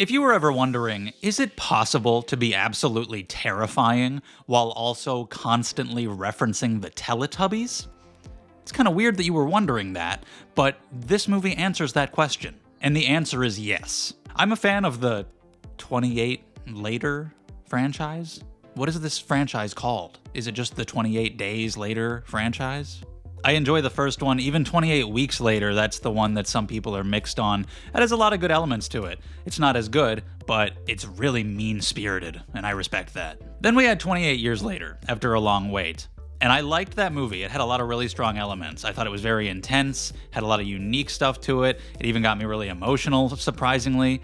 If you were ever wondering, is it possible to be absolutely terrifying while also constantly referencing the Teletubbies? It's kind of weird that you were wondering that, but this movie answers that question. And the answer is yes. I'm a fan of the 28 Later franchise. What is this franchise called? Is it just the 28 Days Later franchise? I enjoy the first one. Even 28 Weeks Later, that's the one that some people are mixed on. That has a lot of good elements to it. It's not as good, but it's really mean-spirited, and I respect that. Then we had 28 Years Later, after a long wait. And I liked that movie. It had a lot of really strong elements. I thought it was very intense, had a lot of unique stuff to it. It even got me really emotional, surprisingly.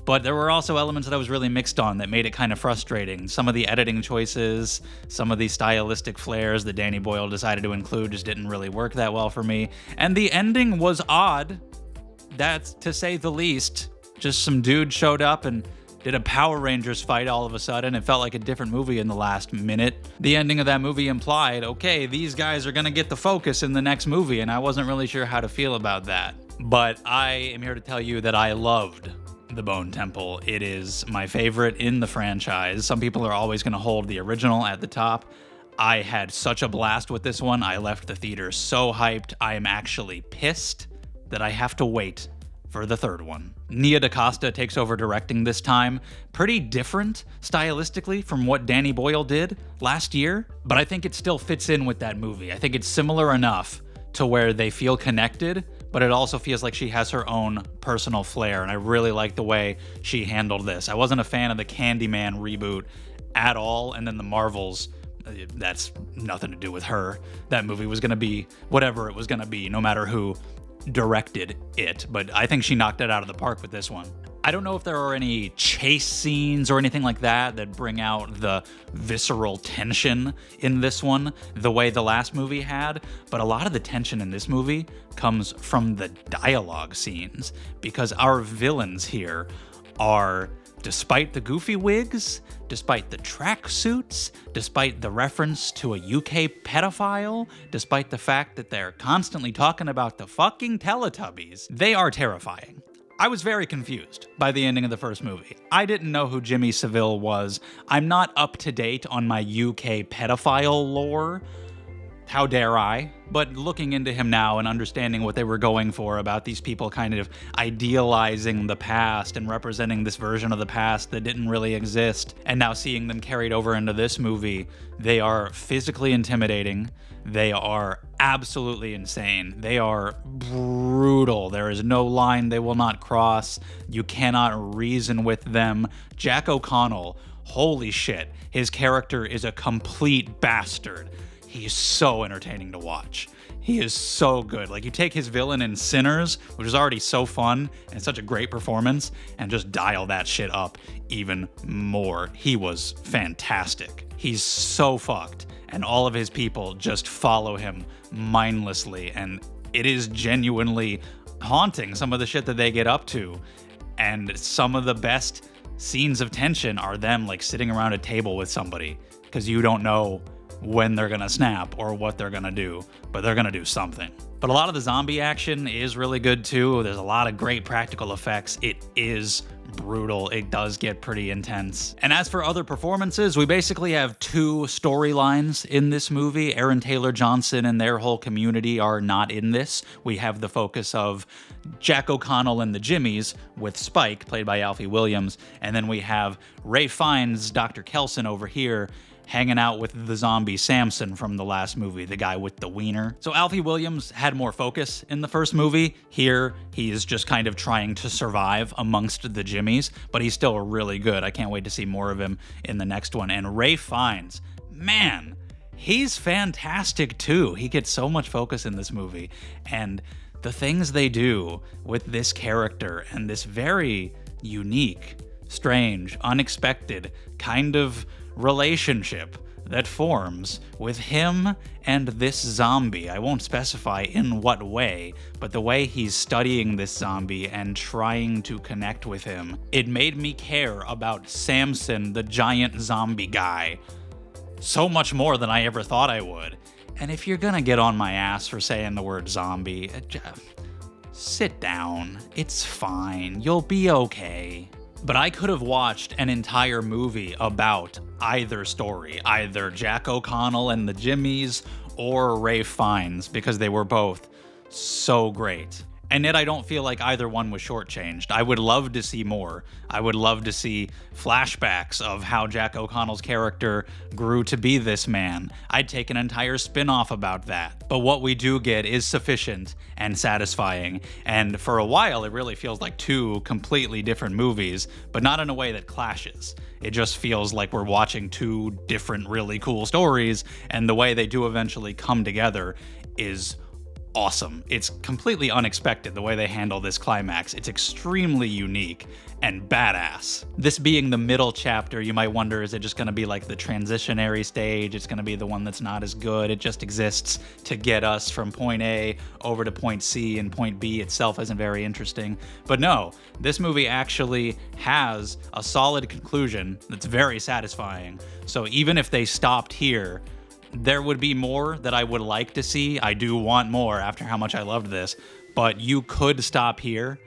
But there were also elements that I was really mixed on that made it kind of frustrating. Some of the editing choices, some of the stylistic flares that Danny Boyle decided to include just didn't really work that well for me. And the ending was odd, that's to say the least. Just some dude showed up and did a Power Rangers fight all of a sudden. It felt like a different movie in the last minute. The ending of that movie implied, okay, these guys are gonna get the focus in the next movie, and I wasn't really sure how to feel about that. But I am here to tell you that I loved The Bone Temple. It is my favorite in the franchise. Some people are always going to hold the original at the top. I had such a blast with this one. I left the theater so hyped. I am actually pissed that I have to wait for the third one. Nia DaCosta takes over directing this time. Pretty different stylistically from what Danny Boyle did last year, but I think it still fits in with that movie. I think it's similar enough to where they feel connected, but it also feels like she has her own personal flair, and I really like the way she handled this. I wasn't a fan of the Candyman reboot at all, and then the Marvels, that's nothing to do with her. That movie was gonna be whatever it was gonna be, no matter who directed it, but I think she knocked it out of the park with this one. I don't know if there are any chase scenes or anything like that that bring out the visceral tension in this one the way the last movie had, but a lot of the tension in this movie comes from the dialogue scenes, because our villains here are, despite the goofy wigs, despite the tracksuits, despite the reference to a UK pedophile, despite the fact that they're constantly talking about the fucking Teletubbies, they are terrifying. I was very confused by the ending of the first movie. I didn't know who Jimmy Savile was. I'm not up to date on my UK pedophile lore. How dare I? But looking into him now and understanding what they were going for about these people kind of idealizing the past and representing this version of the past that didn't really exist, and now seeing them carried over into this movie, they are physically intimidating. They are absolutely insane. They are brutal. There is no line they will not cross. You cannot reason with them. Jack O'Connell, holy shit, his character is a complete bastard. He's so entertaining to watch. He is so good. Like, you take his villain in Sinners, which is already so fun and such a great performance, and just dial that shit up even more. He was fantastic. He's so fucked, and all of his people just follow him mindlessly, and it is genuinely haunting, some of the shit that they get up to. And some of the best scenes of tension are them, like, sitting around a table with somebody, because you don't know when they're gonna snap or what they're gonna do, but they're gonna do something. But a lot of the zombie action is really good too. There's a lot of great practical effects. It is brutal. It does get pretty intense. And as for other performances, we basically have two storylines in this movie. Aaron Taylor Johnson and their whole community are not in this. We have the focus of Jack O'Connell and the Jimmies with Spike, played by Alfie Williams, and then we have Ray Fiennes' Dr. Kelson over here hanging out with the zombie Samson from the last movie, the guy with the wiener. So Alfie Williams had more focus in the first movie. Here, he is just kind of trying to survive amongst the Jimmies, but he's still really good. I can't wait to see more of him in the next one. And Ray Fiennes, man, he's fantastic too. He gets so much focus in this movie. And the things they do with this character and this very unique, strange, unexpected kind of relationship that forms with him and this zombie. I won't specify in what way, but the way he's studying this zombie and trying to connect with him, it made me care about Samson, the giant zombie guy, so much more than I ever thought I would. And if you're gonna get on my ass for saying the word zombie, sit down. It's fine. You'll be okay. But I could have watched an entire movie about either story, either Jack O'Connell and the Jimmies or Ralph Fiennes, because they were both so great. And yet I don't feel like either one was shortchanged. I would love to see more. I would love to see flashbacks of how Jack O'Connell's character grew to be this man. I'd take an entire spin-off about that. But what we do get is sufficient and satisfying. And for a while, it really feels like two completely different movies, but not in a way that clashes. It just feels like we're watching two different really cool stories, and the way they do eventually come together is awesome. It's completely unexpected the way they handle this climax. It's extremely unique and badass. This being the middle chapter, you might wonder, is it just going to be like the transitionary stage? It's going to be the one that's not as good. It just exists to get us from point A over to point C, and point B itself isn't very interesting. But no, this movie actually has a solid conclusion that's very satisfying. So even if they stopped here, there would be more that I would like to see. I do want more after how much I loved this, but you could stop here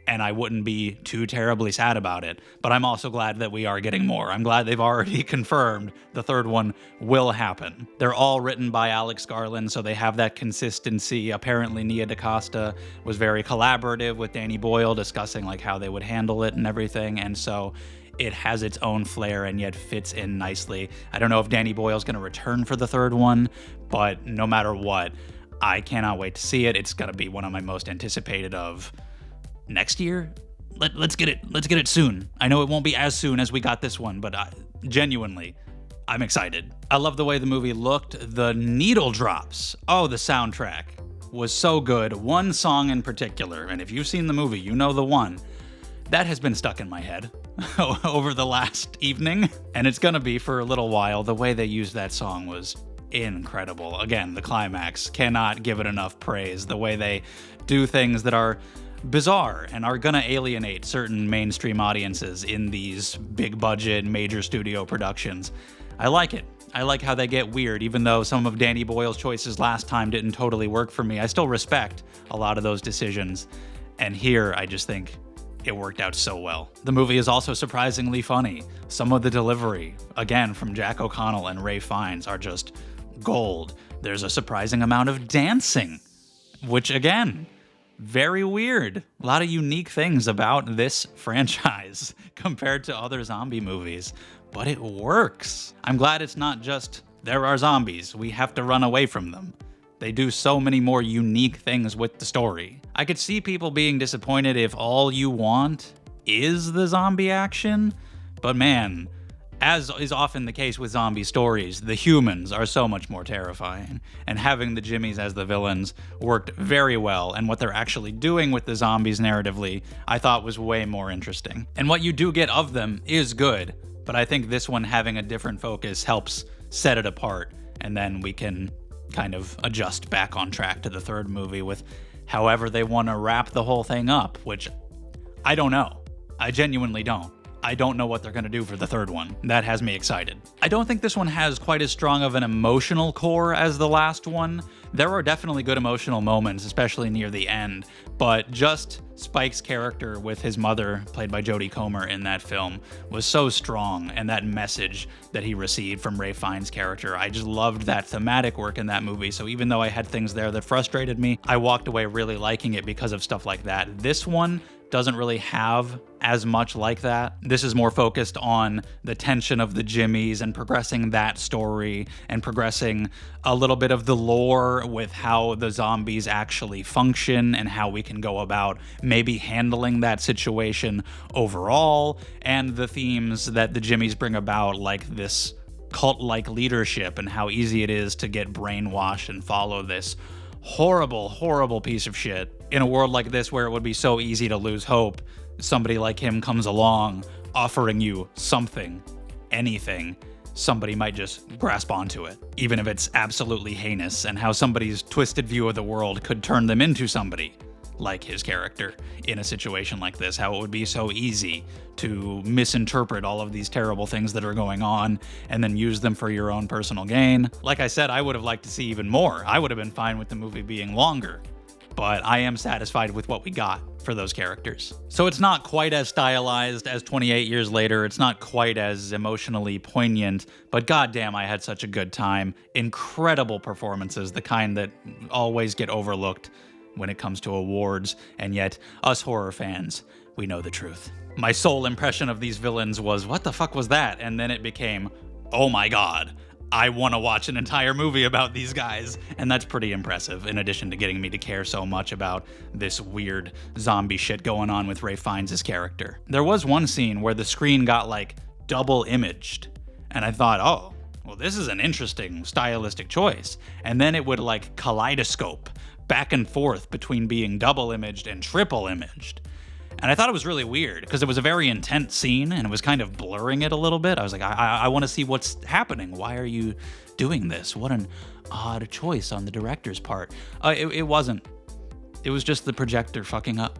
and I wouldn't be too terribly sad about it. But I'm also glad that we are getting more. I'm glad they've already confirmed the third one will happen. They're all written by Alex Garland, so they have that consistency. Apparently Nia DaCosta was very collaborative with Danny Boyle, discussing like how they would handle it and everything, and so it has its own flair and yet fits in nicely. I don't know if Danny Boyle's going to return for the third one, but no matter what, I cannot wait to see it. It's going to be one of my most anticipated of next year. Let's get it soon. I know it won't be as soon as we got this one, but genuinely, I'm excited. I love the way the movie looked. The needle drops. Oh, the soundtrack was so good. One song in particular, and if you've seen the movie, you know the one. That has been stuck in my head over the last evening, and it's gonna be for a little while. The way they used that song was incredible. Again, the climax, cannot give it enough praise. The way they do things that are bizarre and are gonna alienate certain mainstream audiences in these big budget, major studio productions. I like it. I like how they get weird, even though some of Danny Boyle's choices last time didn't totally work for me. I still respect a lot of those decisions, and here I just think it worked out so well. The movie is also surprisingly funny. Some of the delivery, again, from Jack O'Connell and Ralph Fiennes, are just gold. There's a surprising amount of dancing, which, again, very weird. A lot of unique things about this franchise compared to other zombie movies, but it works. I'm glad it's not just, there are zombies, we have to run away from them. They do so many more unique things with the story. I could see people being disappointed if all you want is the zombie action, but man, as is often the case with zombie stories, the humans are so much more terrifying, and having the Jimmies as the villains worked very well, and what they're actually doing with the zombies narratively, I thought was way more interesting. And what you do get of them is good, but I think this one having a different focus helps set it apart, and then we can kind of adjust back on track to the third movie with however they want to wrap the whole thing up, which I don't know. I genuinely don't. I don't know what they're going to do for the third one. That has me excited. I don't think this one has quite as strong of an emotional core as the last one. There are definitely good emotional moments, especially near the end, but just Spike's character with his mother, played by Jodie Comer in that film, was so strong, and that message that he received from Ralph Fiennes' character, I just loved that thematic work in that movie. So even though I had things there that frustrated me, I walked away really liking it because of stuff like that. This one doesn't really have as much like that. This is more focused on the tension of the Jimmies and progressing that story and progressing a little bit of the lore with how the zombies actually function and how we can go about maybe handling that situation overall, and the themes that the Jimmies bring about, like this cult-like leadership and how easy it is to get brainwashed and follow this horrible piece of shit. In a world like this where it would be so easy to lose hope, somebody like him comes along offering you something, anything, somebody might just grasp onto it, even if it's absolutely heinous, and how somebody's twisted view of the world could turn them into somebody like his character in a situation like this, how it would be so easy to misinterpret all of these terrible things that are going on and then use them for your own personal gain. Like I said, I would have liked to see even more. I would have been fine with the movie being longer, but I am satisfied with what we got for those characters. So it's not quite as stylized as 28 years later. It's not quite as emotionally poignant, but goddamn, I had such a good time. Incredible performances, the kind that always get overlooked when it comes to awards, and yet us horror fans, we know the truth. My sole impression of these villains was, what the fuck was that? And then it became, oh my god, I want to watch an entire movie about these guys. And that's pretty impressive, in addition to getting me to care so much about this weird zombie shit going on with Ralph Fiennes' character. There was one scene where the screen got like double imaged, and I thought, oh, well, this is an interesting stylistic choice. And then it would like kaleidoscope back and forth between being double imaged and triple imaged. And I thought it was really weird because it was a very intense scene and it was kind of blurring it a little bit. I was like, I want to see what's happening. Why are you doing this? What an odd choice on the director's part. It wasn't. It was just the projector fucking up.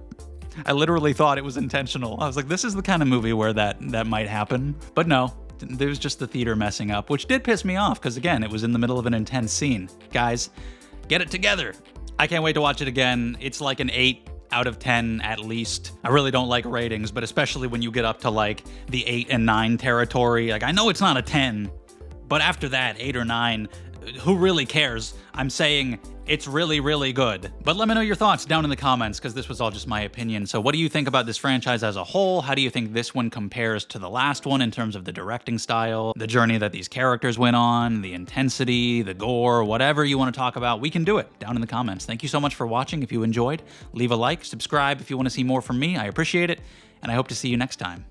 I literally thought it was intentional. I was like, this is the kind of movie where that might happen. But no, there was just the theater messing up, which did piss me off because, again, it was in the middle of an intense scene. Guys, get it together. I can't wait to watch it again. It's like an 8 out of 10 at least. I really don't like ratings, but especially when you get up to like the 8 and 9 territory. Like, I know it's not a 10, but after that, 8 or 9, who really cares? I'm saying it's really, really good. But let me know your thoughts down in the comments, because this was all just my opinion. So what do you think about this franchise as a whole? How do you think this one compares to the last one in terms of the directing style, the journey that these characters went on, the intensity, the gore, whatever you want to talk about? We can do it down in the comments. Thank you so much for watching. If you enjoyed, leave a like, subscribe if you want to see more from me. I appreciate it, and I hope to see you next time.